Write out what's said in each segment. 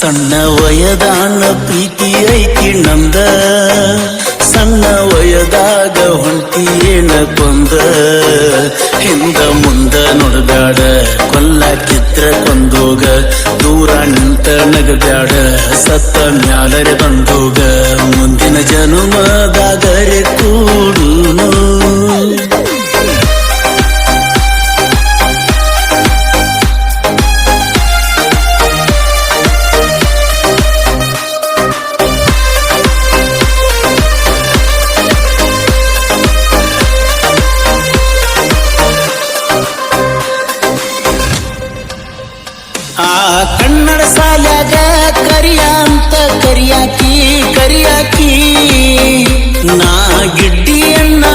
ಸಣ್ಣ ವಯದಾನ ಪ್ರೀತಿ ಐತಿ ನಂದ ಸಣ್ಣ ವಯದಾಗ ಹೊಂಟಿಯೇನ ಕೊಂದ ಹಿಂದ ಮುಂದ ನೋಡಬ್ಯಾಡ ಕೊಲ್ಲಾಕಿದ್ರ ಕೊಂದೋಗ ದೂರ ನಿಂತ ನಗಬ್ಯಾಡ ಸತ್ತ ಮ್ಯಾಲರೆ ಬಂದೋಗ ಮುಂದಿನ ಜನುಮದಾಗರೆ ಕೂಡುನು ಕನ್ನಡ ಸಾಲ್ಯಾಗ ಕರಿಯ ಅಂತ ಕರಿಯಾಕಿ ನಾ ಗಿಡ್ಡಿಯನ್ನ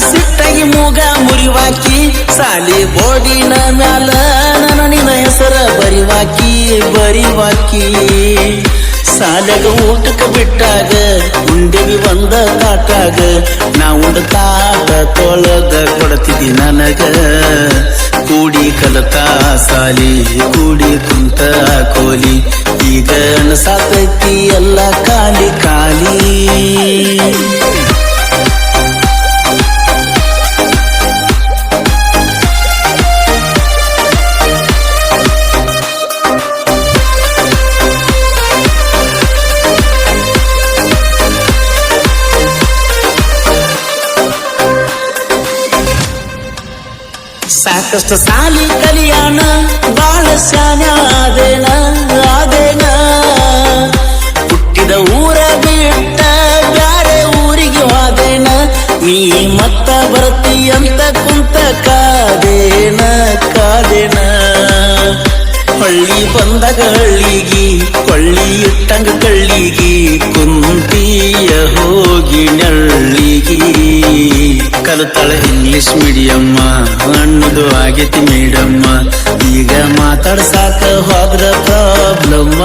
ಸಿಟ್ಟಾಗಿ ಮೂಗ ಮುರಿವಾಕಿ ಸಾಲಿ ಬೋರ್ಡಿನ ಮ್ಯಾಲ ನನ್ನ ನಿನ್ನ ಹೆಸರ ಬರಿವಾಕಿ ಸಾಲ್ಯಾಗ ಊಟಕ್ಕೆ ಬಿಟ್ಟಾಗ ಉಂಡೆವಿ ಒಂದ ತಾಟಾಗ ನಾ ಉಂಡ ತಾಟ ತೊಳೆದ ಕೊಡ್ತಿದ್ದಿ ನನಗ ಕೂಡಿ ಕಲತ ಸಾಲಿ ಕೂಡಿ ಕುಂತ ಕೋಲಿ ಈಗ ಸಾತೈತಿ ಎಲ್ಲ ಖಾಲಿ ಸಾಕಷ್ಟು ಸಾಲಿ ಕಲಿಯಾನ ಬಾಳ ಶಾನ ಆದೇನ ಹುಟ್ಟಿದ ಊರ ಬಿಟ್ಟ ಬ್ಯಾರೆ ಊರಿಗೆ ಹೋದೇನ ನೀ ಮತ್ತ ಬರ್ತಿ ಅಂತ ಕುಂತ ಕಾದೇನ ಹಳ್ಳಿ ಬಂದಾಗ ಹಳ್ಳಿಗಿ ಕೊಳ್ಳಿ ಇಟ್ಟಂಗ ಕಳ್ಳಿಗಿ ಕುಂತಿಯ ಹೋಗಿ ನಳ್ಳಿಗಿ ಕಲಿತಳ ಇಂಗ್ಲಿಷ್ ಮೀಡಿಯಮ್ಮ ಅನ್ನೋದು ಆಗೈತಿ ಮೇಡಮ್ಮ ಈಗ ಮಾತಾಡ್ಸಾಕ ಹೋದ್ರ ಪ್ರಾಬ್ಲಮ್ಮ